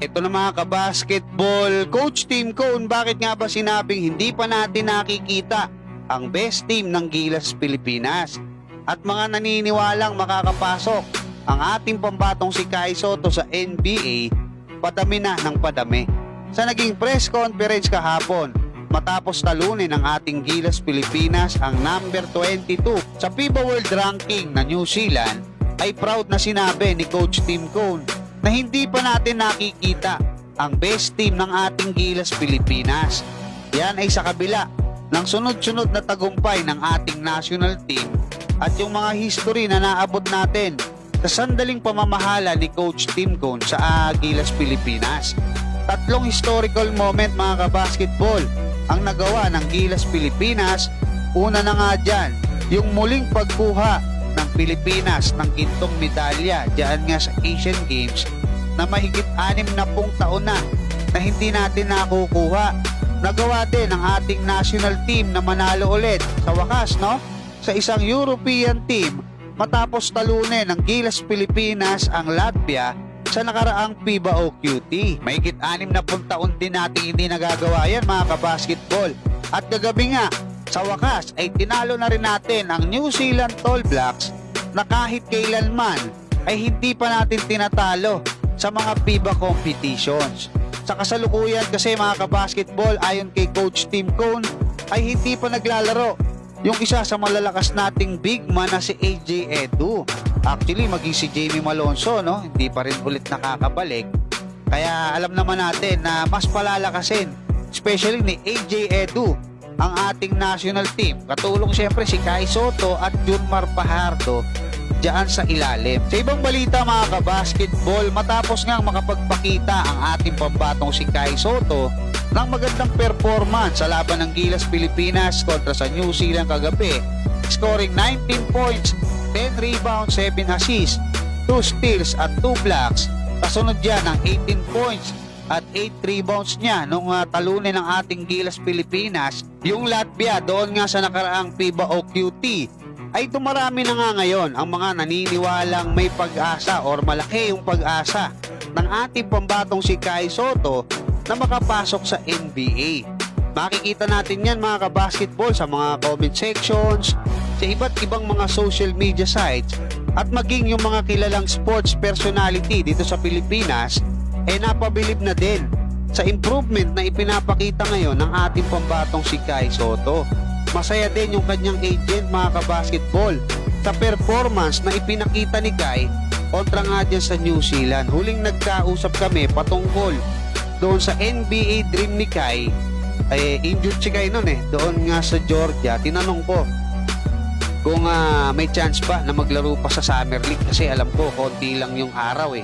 Ito na mga kabasketball, Coach Tim Cone, bakit nga ba sinabing hindi pa natin nakikita ang best team ng Gilas Pilipinas? At mga naniniwalang makakapasok ang ating pambatong si Kai Sotto sa NBA, padami na ng padami. Sa naging press conference kahapon, matapos talunin ng ating Gilas Pilipinas ang number 22 sa FIBA World Ranking na New Zealand, ay proud na sinabi ni Coach Tim Cone na hindi pa natin nakikita ang best team ng ating Gilas Pilipinas. Yan ay sa kabila ng sunod-sunod na tagumpay ng ating national team at yung mga history na naabot natin sa sandaling pamamahala ni Coach Tim Cone sa Gilas Pilipinas. Tatlong historical moment mga kabasketball ang nagawa ng Gilas Pilipinas. Una na nga dyan, yung muling pagkuha ng Pilipinas ng gintong medalya diyan nga sa Asian Games na mahigit 60 taon na hindi natin nakukuha. Nagawa din ng ating national team na manalo ulit sa wakas, no? Sa isang European team matapos talunin ng Gilas Pilipinas ang Latvia sa nakaraang FIBA OQT. Mahigit 60 taon din natin hindi nagagawa yan mga kabasketball. At kagabi nga, sa wakas ay tinalo na rin natin ang New Zealand All Blacks na kahit kailanman ay hindi pa natin tinatalo sa mga FIBA competitions. Sa kasalukuyan kasi mga kabasketball, ayon kay Coach Tim Cone, ay hindi pa naglalaro yung isa sa malalakas nating big man na si AJ Edu. Actually, maging si Jamie Malonzo, no? Hindi pa rin ulit nakakabalik. Kaya alam naman natin na mas palalakasin, especially ni AJ Edu, ang ating national team. Katulong siyempre si Kai Sotto at Junmar Fajardo diyan sa ilalim. Sa ibang balita mga kabasketball, matapos ngang makapagpakita ang ating pambatong si Kai Sotto ng magandang performance sa laban ng Gilas Pilipinas kontra sa New Zealand kagabi, scoring 19 points, 10 rebounds, 7 assists, 2 steals at 2 blocks. Kasunod dyan ang 18 points at 8 rebounds niya nung talunin ng ating Gilas Pilipinas yung Latvia doon nga sa nakaraang FIBA OQT. Ay dumarami na nga ngayon ang mga naniniwalang may pag-asa or malaki yung pag-asa ng ating pambatong si Kai Sotto na makapasok sa NBA. Makikita natin yan mga kabasketball sa mga comment sections, sa iba't ibang mga social media sites, at maging yung mga kilalang sports personality dito sa Pilipinas napabilib na din sa improvement na ipinapakita ngayon ng ating pambatong si Kai Sotto. Masaya din yung kanyang agent mga kabasketball sa performance na ipinakita ni Kai kontra nga dyan sa New Zealand. Huling nagkausap kami patungkol doon sa NBA dream ni Kai. Injured si Kai noon doon nga sa Georgia. Tinanong ko kung may chance ba na maglaro pa sa Summer League kasi alam ko konti lang yung araw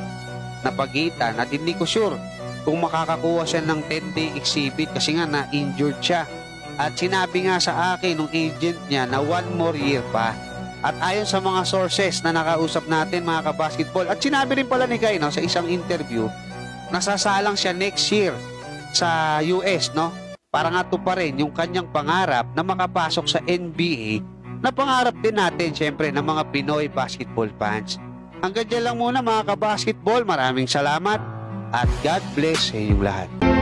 na pagitan at hindi ko sure kung makakakuha siya ng 10-day exhibit kasi nga na-injured siya. At sinabi nga sa akin ng agent niya na 1 more year pa. At ayon sa mga sources na nakausap natin mga kabasketball, at sinabi rin pala ni Kai sa isang interview, nasasalang siya next year sa US, no? Para nga to pa rin yung kanyang pangarap na makapasok sa NBA na pangarap din natin syempre ng mga Pinoy basketball fans. Hanggang dyan lang muna mga kabasketball. Maraming salamat at God bless sa inyong lahat.